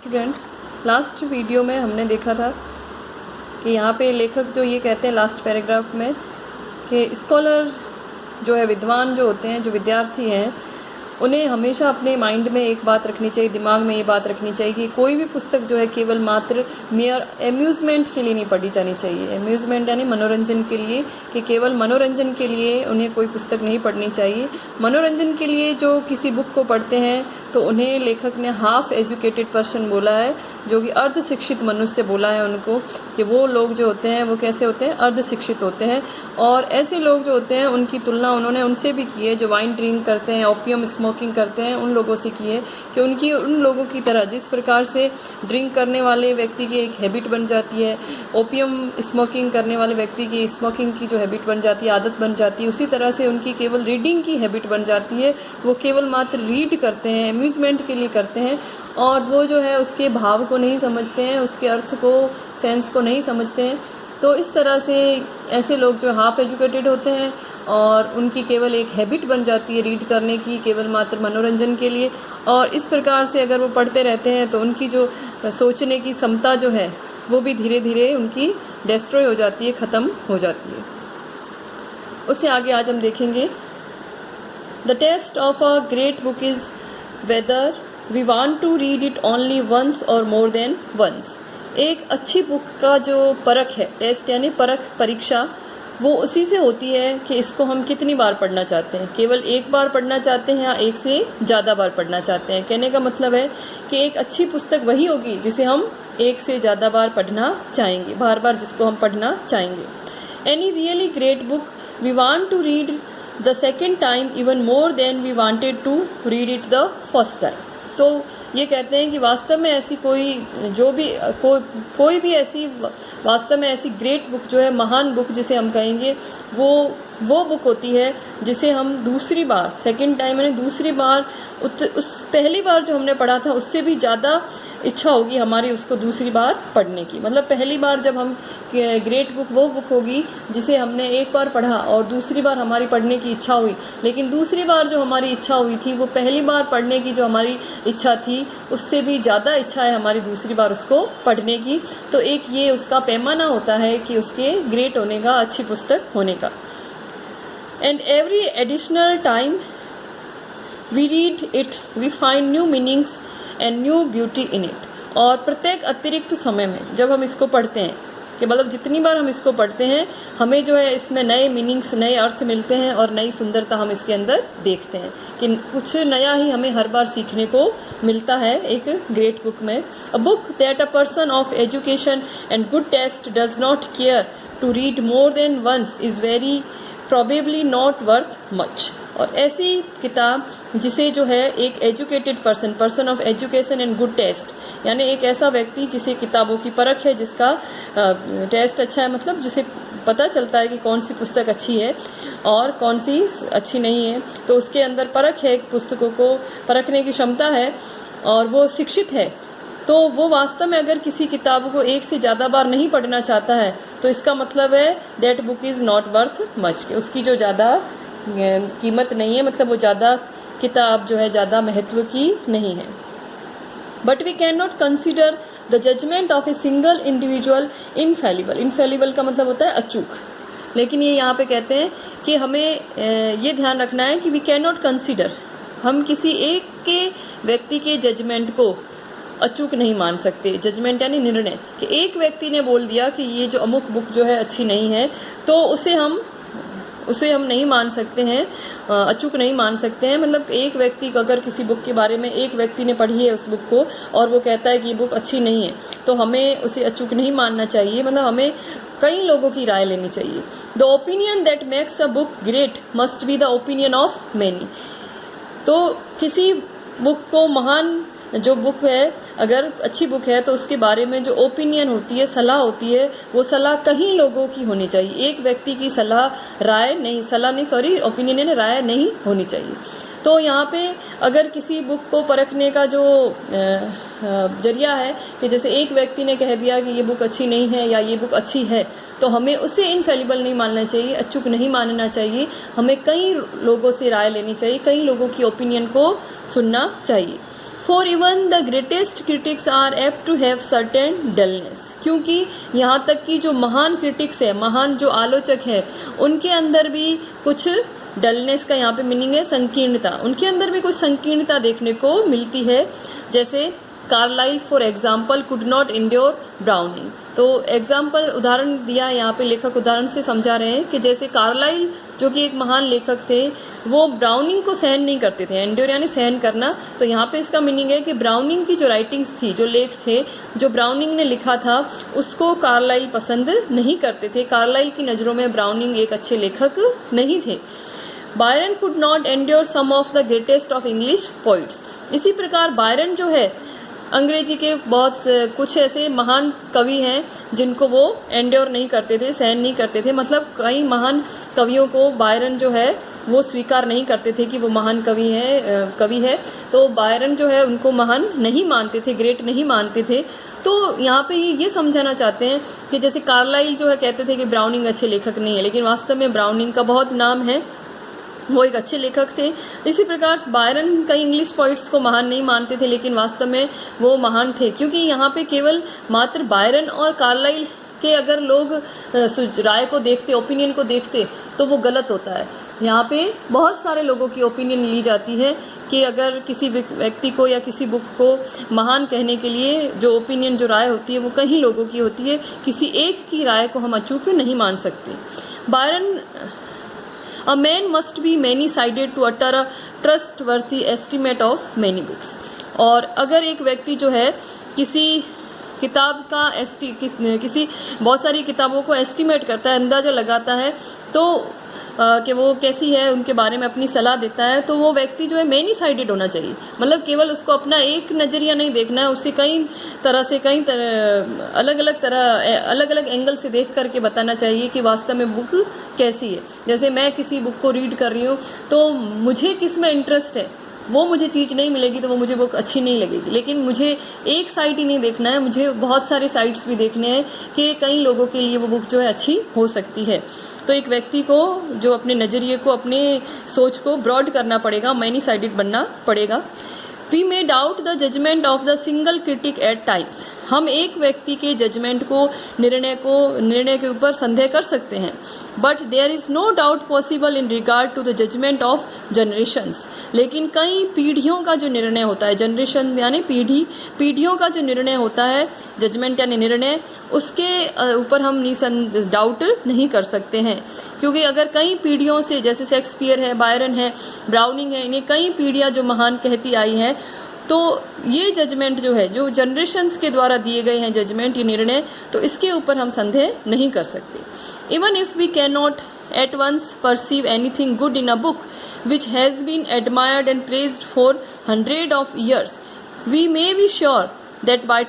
Students, last video में हमने देखा था कि यहाँ पे लेखक जो ये कहते हैं लास्ट पैराग्राफ में कि स्कॉलर जो है, विद्वान जो होते हैं, जो विद्यार्थी हैं, उन्हें हमेशा अपने माइंड में एक बात रखनी चाहिए, दिमाग में ये बात रखनी चाहिए कि कोई भी पुस्तक जो है केवल मात्र मेयर एम्यूज़मेंट के लिए नहीं पढ़ी जानी चाहिए। एम्यूज़मेंट यानी मनोरंजन के लिए, कि केवल मनोरंजन के लिए उन्हें कोई पुस्तक नहीं पढ़नी चाहिए। मनोरंजन के लिए जो किसी बुक को पढ़ते हैं तो उन्हें लेखक ने हाफ एजुकेटेड पर्सन बोला है, जो कि अर्ध शिक्षित मनुष्य बोला है उनको, कि वो लोग जो होते हैं वो कैसे होते हैं, अर्ध शिक्षित होते हैं। और ऐसे लोग जो होते हैं उनकी तुलना उन्होंने उनसे भी की है जो वाइन ड्रिंक करते हैं, ओपियम स्मोकिंग करते हैं, उन लोगों से की है कि उन लोगों की तरह जिस प्रकार से ड्रिंक करने वाले व्यक्ति की एक हैबिट बन जाती है, ओपियम स्मोकिंग करने वाले व्यक्ति की स्मोकिंग की जो हैबिट बन जाती है, आदत बन जाती है, उसी तरह से उनकी केवल रीडिंग की हैबिट बन जाती है। वो केवल मात्र रीड करते हैं, अम्यूज़मेंट के लिए करते हैं, और वो जो है उसके भाव को नहीं समझते हैं, उसके अर्थ को, सेंस को नहीं समझते हैं। तो इस तरह से ऐसे लोग जो हाफ एजुकेटेड होते हैं और उनकी केवल एक हैबिट बन जाती है रीड करने की, केवल मात्र मनोरंजन के लिए। और इस प्रकार से अगर वो पढ़ते रहते हैं तो उनकी जो सोचने की क्षमता जो है वो भी धीरे धीरे उनकी डिस्ट्रॉय हो जाती है, ख़त्म हो जाती है। उससे आगे आज हम देखेंगे, the test of a great book is whether we want to read it only once और मोर देन वंस। एक अच्छी बुक का जो परख है, टेस्ट यानी परख, परीक्षा, वो उसी से होती है कि इसको हम कितनी बार पढ़ना चाहते हैं। केवल एक बार पढ़ना चाहते हैं या एक से ज़्यादा बार पढ़ना चाहते हैं। कहने का मतलब है कि एक अच्छी पुस्तक वही होगी जिसे हम एक से ज़्यादा बार पढ़ना चाहेंगे, बार बार जिसको हम पढ़ना चाहेंगे। Any really great book we want to read the second time even more than we wanted to read it the first time. तो ये कहते हैं कि वास्तव में ऐसी कोई भी ऐसी वास्तव में ऐसी ग्रेट बुक जो है, महान बुक जिसे हम कहेंगे, वो बुक होती है जिसे हम दूसरी बार, सेकंड टाइम यानी दूसरी बार, उस पहली बार जो हमने पढ़ा था उससे भी ज़्यादा इच्छा होगी हमारी उसको दूसरी बार पढ़ने की। मतलब पहली बार जब हम, ग्रेट बुक वो बुक होगी जिसे हमने एक बार पढ़ा और दूसरी बार हमारी पढ़ने की इच्छा हुई, लेकिन दूसरी बार जो हमारी इच्छा हुई थी वो पहली बार पढ़ने की जो हमारी इच्छा थी उससे भी ज़्यादा इच्छा है हमारी दूसरी बार उसको पढ़ने की। तो एक ये उसका पैमाना होता है कि उसके ग्रेट होने का, अच्छी पुस्तक होने का। And every additional time we read it we find new meanings and new beauty in it. और प्रत्येक अतिरिक्त समय में जब हम इसको पढ़ते हैं, कि मतलब जितनी बार हम इसको पढ़ते हैं हमें जो है इसमें नए मीनिंग्स, नए अर्थ मिलते हैं और नई सुंदरता हम इसके अंदर देखते हैं कि कुछ नया ही हमें हर बार सीखने को मिलता है एक ग्रेट बुक में। A book that a person of education and good taste does not care to read more than once is very probably not worth much. और ऐसी किताब जिसे जो है एक educated person of education and good taste, यानी एक ऐसा व्यक्ति जिसे किताबों की परख है, जिसका टेस्ट अच्छा है, मतलब जिसे पता चलता है कि कौन सी पुस्तक अच्छी है और कौन सी अच्छी नहीं है, तो उसके अंदर परख है, पुस्तकों को परखने की क्षमता है और वो शिक्षित है, तो वो वास्तव में अगर किसी किताब को एक से ज़्यादा बार नहीं पढ़ना चाहता है तो इसका मतलब है that book is not worth much, कि उसकी जो ज़्यादा कीमत नहीं है, मतलब वो ज़्यादा किताब जो है ज़्यादा महत्व की नहीं है। But we can not consider the judgement of a single individual infallible. Infallible का मतलब होता है अचूक, लेकिन ये यहाँ पे कहते हैं कि हमें ये ध्यान रखना है कि वी कैन नॉट कंसिडर, हम किसी एक के व्यक्ति के जजमेंट को अचूक नहीं मान सकते। जजमेंट यानी निर्णय, कि एक व्यक्ति ने बोल दिया कि ये जो अमुक बुक जो है अच्छी नहीं है, तो उसे हम नहीं मान सकते हैं, अचूक नहीं मान सकते हैं। मतलब एक व्यक्ति को, अगर किसी बुक के बारे में एक व्यक्ति ने पढ़ी है उस बुक को और वो कहता है कि ये बुक अच्छी नहीं है, तो हमें उसे अचूक नहीं मानना चाहिए, मतलब हमें कई लोगों की राय लेनी चाहिए। The opinion that makes a book great must be the opinion of many. तो किसी बुक को, महान जो बुक है, अगर अच्छी बुक है तो उसके बारे में जो ओपिनियन होती है, सलाह होती है, वो सलाह कई लोगों की होनी चाहिए। एक व्यक्ति की ओपिनियन है, राय नहीं होनी चाहिए। तो यहाँ पे अगर किसी बुक को परखने का जो जरिया है कि जैसे एक व्यक्ति ने कह दिया कि ये बुक अच्छी नहीं है या ये बुक अच्छी है, तो हमें उसे इनफेलिबल नहीं मानना चाहिए, अचूक नहीं मानना चाहिए। हमें कई लोगों से राय लेनी चाहिए, कई लोगों की ओपिनियन को सुनना चाहिए। For even the greatest critics are apt to have certain dullness, क्योंकि यहाँ तक कि जो महान क्रिटिक्स है, महान जो आलोचक है, उनके अंदर भी कुछ डलनेस का यहाँ पे मीनिंग है संकीर्णता, उनके अंदर भी कुछ संकीर्णता देखने को मिलती है। जैसे Carlyle for example could not endure Browning, तो एग्जाम्पल उदाहरण दिया यहाँ पे, लेखक उदाहरण से समझा रहे हैं कि जैसे कार्लाइल जो कि एक महान लेखक थे, वो ब्राउनिंग को सहन नहीं करते थे। एंड्योर यानी सहन करना, तो यहाँ पे इसका मीनिंग है कि ब्राउनिंग की जो राइटिंग्स थी, जो लेख थे, जो ब्राउनिंग ने लिखा था, उसको कार्लाइल पसंद नहीं करते थे। कार्लाइल की नज़रों में ब्राउनिंग एक अच्छे लेखक नहीं थे। Byron could not endure some of the greatest of English poets, इसी प्रकार बायरन जो है अंग्रेजी के बहुत कुछ ऐसे महान कवि हैं जिनको वो एंड्योर नहीं करते थे, सहन नहीं करते थे। मतलब कई महान कवियों को बायरन जो है वो स्वीकार नहीं करते थे कि वो महान कवि है, तो बायरन जो है उनको महान नहीं मानते थे, ग्रेट नहीं मानते थे। तो यहाँ पे ये समझाना चाहते हैं कि जैसे कार्लाइल जो है कहते थे कि ब्राउनिंग अच्छे लेखक नहीं है, लेकिन वास्तव में ब्राउनिंग का बहुत नाम है, वो एक अच्छे लेखक थे। इसी प्रकार बायरन कई इंग्लिश पोइट्स को महान नहीं मानते थे, लेकिन वास्तव में वो महान थे, क्योंकि यहाँ पे केवल मात्र बायरन और कार्लाइल के अगर लोग राय को देखते, ओपिनियन को देखते, तो वो गलत होता है। यहाँ पे बहुत सारे लोगों की ओपिनियन ली जाती है कि अगर किसी व्यक्ति को या किसी बुक को महान कहने के लिए जो ओपिनियन, जो राय होती है, वो कई लोगों की होती है, किसी एक की राय को हम अचूक नहीं मान सकते। Byron A man must be many-sided to utter a trustworthy estimate of many books. और अगर एक व्यक्ति जो है किसी किताब का किसी बहुत सारी किताबों को एस्टिमेट करता है, अंदाज़ा लगाता है, तो कि वो कैसी है, उनके बारे में अपनी सलाह देता है, तो वो व्यक्ति जो है मैनी साइडेड होना चाहिए। मतलब केवल उसको अपना एक नज़रिया नहीं देखना है, उसे कई अलग अलग एंगल से देख करके बताना चाहिए कि वास्तव में बुक कैसी है। जैसे मैं किसी बुक को रीड कर रही हूँ, तो मुझे किस में इंटरेस्ट है, वो मुझे चीज़ नहीं मिलेगी तो वो मुझे बुक अच्छी नहीं लगेगी। लेकिन मुझे एक साइड ही नहीं देखना है, मुझे बहुत सारे साइड्स भी देखने हैं कि कई लोगों के लिए वो बुक जो है अच्छी हो सकती है। तो एक व्यक्ति को जो अपने नज़रिए को, अपने सोच को ब्रॉड करना पड़ेगा, मैनी साइडेड बनना पड़ेगा। We may doubt the judgement of the single critic at times, हम एक व्यक्ति के जजमेंट को, निर्णय के ऊपर संदेह कर सकते हैं। But there is no doubt possible in regard to the judgement of generations, लेकिन कई पीढ़ियों का जो निर्णय होता है, जनरेशन यानी पीढ़ियों का जो निर्णय होता है, जजमेंट यानी निर्णय, उसके ऊपर हम डाउट नहीं कर सकते हैं। क्योंकि अगर कई पीढ़ियों से, जैसे शेक्सपियर है, बायरन है, ब्राउनिंग है, इन्हें कई पीढ़ियाँ जो महान कहती आई हैं, तो ये जजमेंट जो है, जो जनरेशन्स के द्वारा दिए गए हैं जजमेंट, ये निर्णय, तो इसके ऊपर हम संदेह नहीं कर सकते। Even if we can not at once perceive anything good in a book which has been admired and praised for 100 of years, we may be sure that by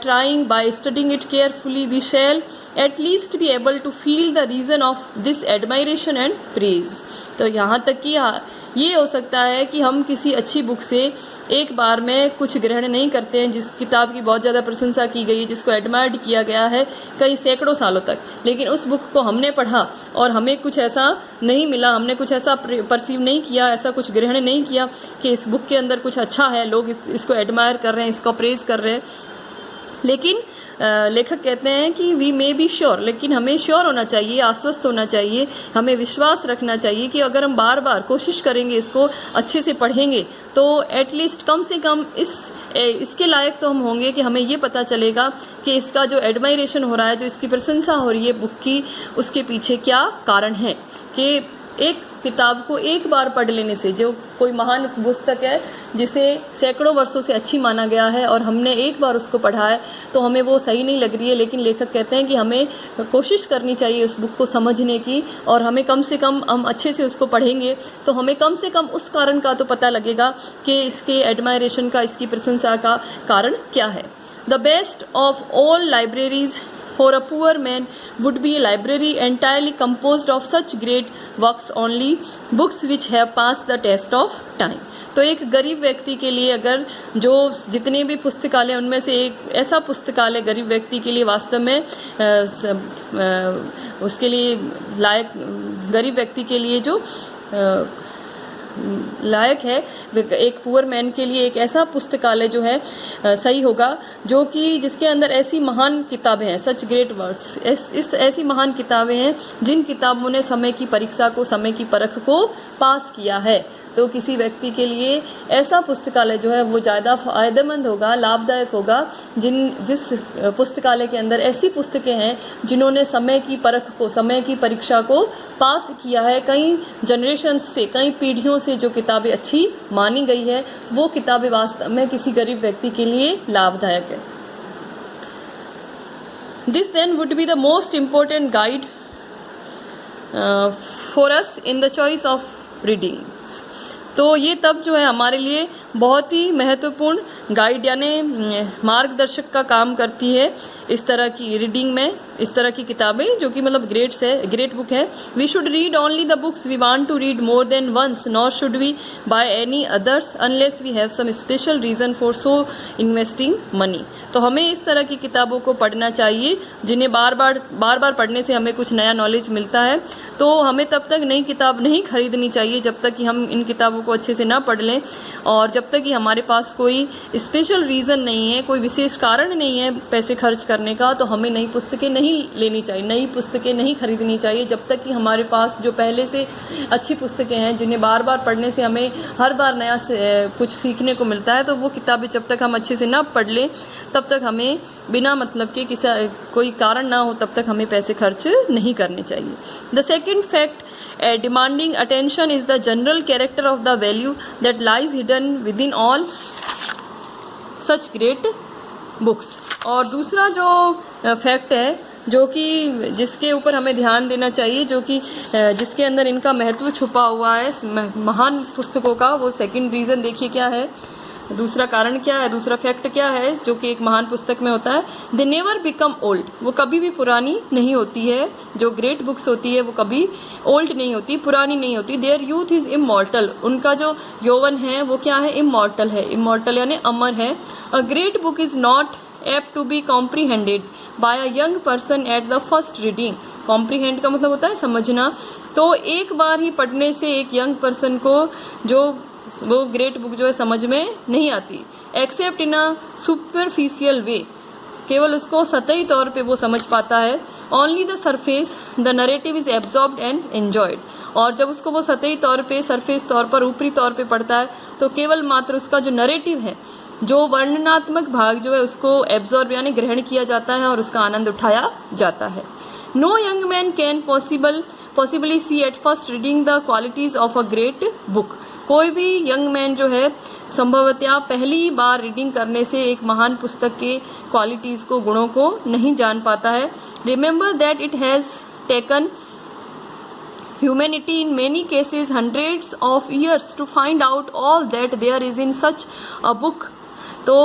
studying it carefully, we shall at least be able to feel the reason of this admiration and praise. तो यहाँ तक कि ये हो सकता है कि हम किसी अच्छी बुक से एक बार में कुछ ग्रहण नहीं करते हैं, जिस किताब की बहुत ज़्यादा प्रशंसा की गई है, जिसको एडमायर्ड किया गया है कई सैकड़ों सालों तक, लेकिन उस बुक को हमने पढ़ा और हमें कुछ ऐसा नहीं मिला, हमने कुछ ऐसा परसीव नहीं किया, ऐसा कुछ ग्रहण नहीं किया कि इस बुक के अंदर कुछ अच्छा है, लोग इसको एडमायर कर रहे हैं, इसको प्रेज कर रहे हैं। लेकिन लेखक कहते हैं कि वी मे बी श्योर, लेकिन हमें श्योर होना चाहिए, आश्वस्त होना चाहिए, हमें विश्वास रखना चाहिए कि अगर हम बार बार कोशिश करेंगे, इसको अच्छे से पढ़ेंगे, तो एटलीस्ट कम से कम इसके लायक तो हम होंगे कि हमें ये पता चलेगा कि इसका जो एडमायरेशन हो रहा है, जो इसकी प्रशंसा हो रही है बुक की, उसके पीछे क्या कारण है। कि एक किताब को एक बार पढ़ लेने से, जो कोई महान पुस्तक है जिसे सैकड़ों वर्षों से अच्छी माना गया है और हमने एक बार उसको पढ़ा है, तो हमें वो सही नहीं लग रही है, लेकिन लेखक कहते हैं कि हमें कोशिश करनी चाहिए उस बुक को समझने की, और हमें कम से कम, हम अच्छे से उसको पढ़ेंगे तो हमें कम से कम उस कारण का तो पता लगेगा कि इसके एडमायरेशन का, इसकी प्रशंसा का कारण क्या है। The best of all libraries for a poor man would be a library entirely composed of such great works only, books which have passed the test of time. तो एक गरीब व्यक्ति के लिए, अगर जो जितने भी पुस्तकालय, उनमें से एक ऐसा पुस्तकालय गरीब व्यक्ति के लिए वास्तव में उसके लिए लायक, गरीब व्यक्ति के लिए जो लायक है। एक पुअर मैन के लिए एक ऐसा पुस्तकालय जो है सही होगा, जो कि जिसके अंदर ऐसी महान किताबें हैं, सच ग्रेट वर्क्स, ऐसी महान किताबें हैं जिन किताबों ने समय की परीक्षा को, समय की परख को पास किया है। तो किसी व्यक्ति के लिए ऐसा पुस्तकालय जो है वो ज़्यादा फ़ायदेमंद होगा, लाभदायक होगा, जिस पुस्तकालय के अंदर ऐसी पुस्तकें हैं जिन्होंने समय की परख को, समय की परीक्षा को पास किया है। कई जनरेशन्स से, कई पीढ़ियों से जो किताबें अच्छी मानी गई है, वो किताबें वास्तव में किसी गरीब व्यक्ति के लिए लाभदायक है। This then would be the most important guide for us in the choice of reading. तो ये तब जो है हमारे लिए बहुत ही महत्वपूर्ण गाइड यानी मार्गदर्शक का काम करती है इस तरह की रीडिंग में, इस तरह की किताबें जो कि मतलब ग्रेट बुक है। We should read only the books we want to read more than once, nor should we buy any others unless we have some special reason for so investing money. तो हमें इस तरह की किताबों को पढ़ना चाहिए जिन्हें बार बार पढ़ने से हमें कुछ नया नॉलेज मिलता है। तो हमें तब तक नई किताब नहीं खरीदनी चाहिए जब तक कि हम इन किताबों को अच्छे से ना पढ़ लें, और जब तक कि हमारे पास कोई स्पेशल रीज़न नहीं है, कोई विशेष कारण नहीं है पैसे खर्च करने का, तो हमें नई पुस्तकें नहीं लेनी चाहिए, नई पुस्तकें नहीं खरीदनी चाहिए जब तक कि हमारे पास जो पहले से अच्छी पुस्तकें हैं जिन्हें बार बार पढ़ने से हमें हर बार नया कुछ सीखने को मिलता है, तो वो किताबें जब तक हम अच्छे से ना पढ़ लें तब तक हमें बिना मतलब के कोई कारण ना हो तब तक हमें पैसे खर्च नहीं करने चाहिए। The second fact, demanding attention is the general character of the value that lies hidden within all such great books। और दूसरा जो फैक्ट है जो कि जिसके ऊपर हमें ध्यान देना चाहिए, जो कि जिसके अंदर इनका महत्व छुपा हुआ है महान पुस्तकों का, वो सेकंड रीज़न देखिए क्या है, दूसरा कारण क्या है, दूसरा फैक्ट क्या है जो कि एक महान पुस्तक में होता है। दे नेवर बिकम ओल्ड, वो कभी भी पुरानी नहीं होती है। जो ग्रेट बुक्स होती है वो कभी ओल्ड नहीं होती, पुरानी नहीं होती। देयर यूथ इज़ इमॉर्टल, उनका जो यौवन है वो क्या है, इमॉर्टल है। इमॉर्टल यानी अमर है। अ great book is not apt to be comprehended by a young person at the first reading। comprehend का मतलब होता है समझना। तो एक बार ही पढ़ने से एक यंग पर्सन को वो ग्रेट बुक जो है समझ में नहीं आती। एक्सेप्ट इन अ सुपरफिशियल वे, केवल उसको सतही तौर पे वो समझ पाता है। Only the surface the narrative is absorbed and enjoyed, और जब उसको वो सतही तौर पे, सरफेस तौर पर, ऊपरी तौर पे पढ़ता है तो केवल मात्र उसका जो नरेटिव है, जो वर्णनात्मक भाग जो है उसको एब्जॉर्ब यानी ग्रहण किया जाता है और उसका आनंद उठाया जाता है। No young man can possibly see at first reading the qualities of a great book. कोई भी यंग मैन जो है संभवतः पहली बार रीडिंग करने से एक महान पुस्तक के क्वालिटीज़ को, गुणों को नहीं जान पाता है। Remember that it has taken humanity in many cases hundreds of years to find out all that there is in such a book। तो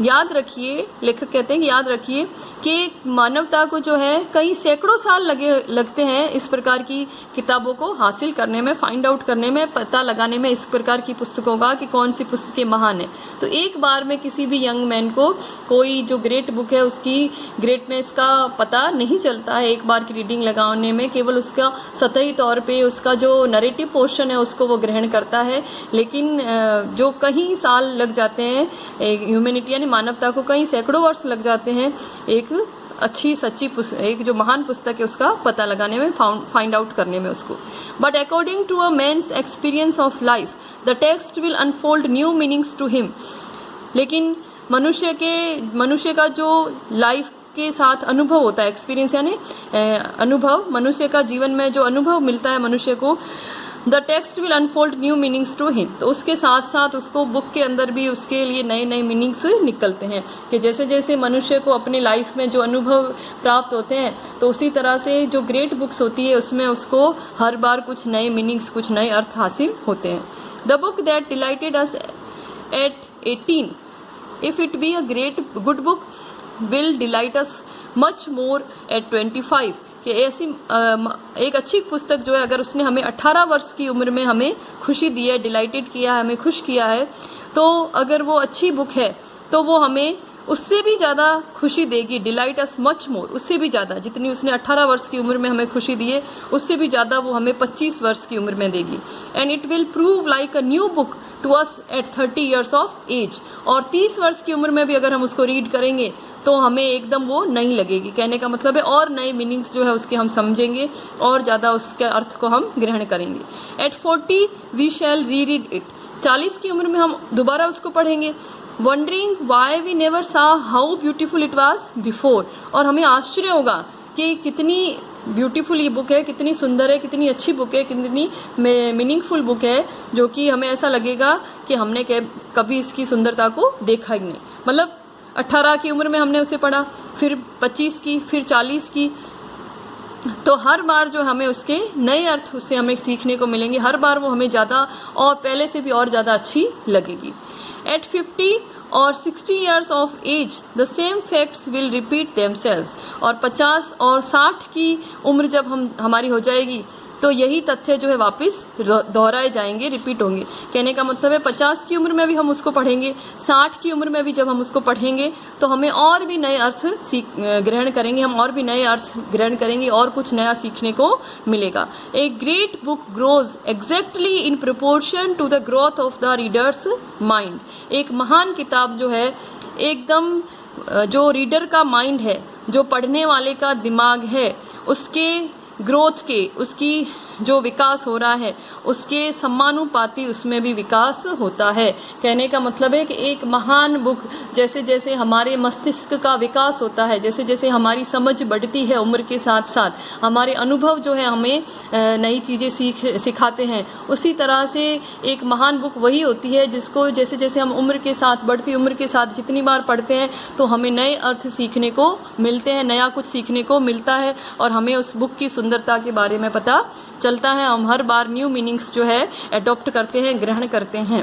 याद रखिए, लेखक कहते हैं कि याद रखिए कि मानवता को जो है कई सैकड़ों साल लगते हैं इस प्रकार की किताबों को हासिल करने में, फाइंड आउट करने में, पता लगाने में इस प्रकार की पुस्तकों का कि कौन सी पुस्तकें महान है। तो एक बार में किसी भी यंग मैन को कोई जो ग्रेट बुक है उसकी ग्रेटनेस का पता नहीं चलता है एक बार की रीडिंग लगाने में। केवल उसका सतही तौर पे उसका जो नरेटिव पोर्शन है उसको वो ग्रहण करता है, लेकिन जो कई साल लग जाते हैं, ह्यूमैनिटी मानवता को कई सैकड़ों वर्ष लग जाते हैं एक अच्छी सच्ची एक जो महान पुस्तक है उसका पता लगाने में, फाइंड आउट करने में उसको। But according to a man's experience of life the text will unfold new meanings to him. लेकिन मनुष्य का जो लाइफ के साथ अनुभव होता है, एक्सपीरियंस यानी अनुभव, मनुष्य का जीवन में जो अनुभव मिलता है मनुष्य को, the text will unfold new meanings to him. तो उसके साथ साथ उसको बुक के अंदर भी उसके लिए नए नए मीनिंग्स निकलते हैं कि जैसे जैसे मनुष्य को अपनी लाइफ में जो अनुभव प्राप्त होते हैं, तो उसी तरह से जो ग्रेट बुक्स होती है उसमें उसको हर बार कुछ नए मीनिंग्स, कुछ नए अर्थ हासिल होते हैं। The book that dilated us at 18, if it be a great good book, will delight us much more at 25। कि ऐसी एक अच्छी पुस्तक जो है अगर उसने हमें 18 वर्ष की उम्र में हमें खुशी दी है, डिलाइटेड किया है, हमें खुश किया है, तो अगर वो अच्छी बुक है तो वो हमें उससे भी ज़्यादा खुशी देगी, डिलाइट अस मच मोर, उससे भी ज़्यादा, जितनी उसने 18 वर्ष की उम्र में हमें खुशी दी है उससे भी ज़्यादा वो हमें 25 वर्ष की उम्र में देगी। And it will prove like a new book to us at 30 years of age, और 30 वर्ष की उम्र में भी अगर हम उसको रीड करेंगे तो हमें एकदम वो नई लगेगी। कहने का मतलब है और नए मीनिंग्स जो है उसके हम समझेंगे और ज़्यादा उसके अर्थ को हम ग्रहण करेंगे। एट 40 वी शैल री रीड इट, 40 की उम्र में हम दोबारा उसको पढ़ेंगे। वंडरिंग वाई वी नेवर सा how beautiful it was before, और हमें आश्चर्य होगा कि कितनी ब्यूटीफुल ये बुक है, कितनी सुंदर है, कितनी अच्छी बुक है, कितनी मीनिंगफुल बुक है, जो कि हमें ऐसा लगेगा कि हमने कभी इसकी सुंदरता को देखा ही नहीं। मतलब 18 की उम्र में हमने उसे पढ़ा, फिर 25 की, फिर 40 की, तो हर बार जो हमें उसके नए अर्थ उससे हमें सीखने को मिलेंगे, हर बार वो हमें ज़्यादा और पहले से भी और ज़्यादा अच्छी लगेगी। एट 50 और 60 years of age the same facts will repeat themselves, और 50 और 60 की उम्र जब हमारी हो जाएगी तो यही तथ्य जो है वापस दोहराए जाएंगे, रिपीट होंगे। कहने का मतलब है 50 की उम्र में भी हम उसको पढ़ेंगे, 60 की उम्र में भी जब हम उसको पढ़ेंगे तो हमें और भी नए अर्थ ग्रहण करेंगे, हम और भी नए अर्थ ग्रहण करेंगे और कुछ नया सीखने को मिलेगा। A great book grows exactly in proportion to the growth of the reader's mind, एक महान किताब जो है एकदम जो रीडर का माइंड है, जो पढ़ने वाले का दिमाग है, उसके ग्रोथ के, उसकी जो विकास हो रहा है उसके सम्मानुपाती उसमें भी विकास होता है। कहने का मतलब है कि एक महान बुक, जैसे जैसे हमारे मस्तिष्क का विकास होता है, जैसे जैसे हमारी समझ बढ़ती है उम्र के साथ साथ, हमारे अनुभव जो है हमें नई चीज़ें सिखाते हैं, उसी तरह से एक महान बुक वही होती है जिसको जैसे जैसे हम उम्र के साथ, बढ़ती उम्र के साथ जितनी बार पढ़ते हैं तो हमें नए अर्थ सीखने को मिलते हैं, नया कुछ सीखने को मिलता है और हमें उस बुक की सुंदरता के बारे में पता चलता है। हम हर बार न्यू मीनिंग्स जो है अडॉप्ट करते हैं, ग्रहण करते हैं।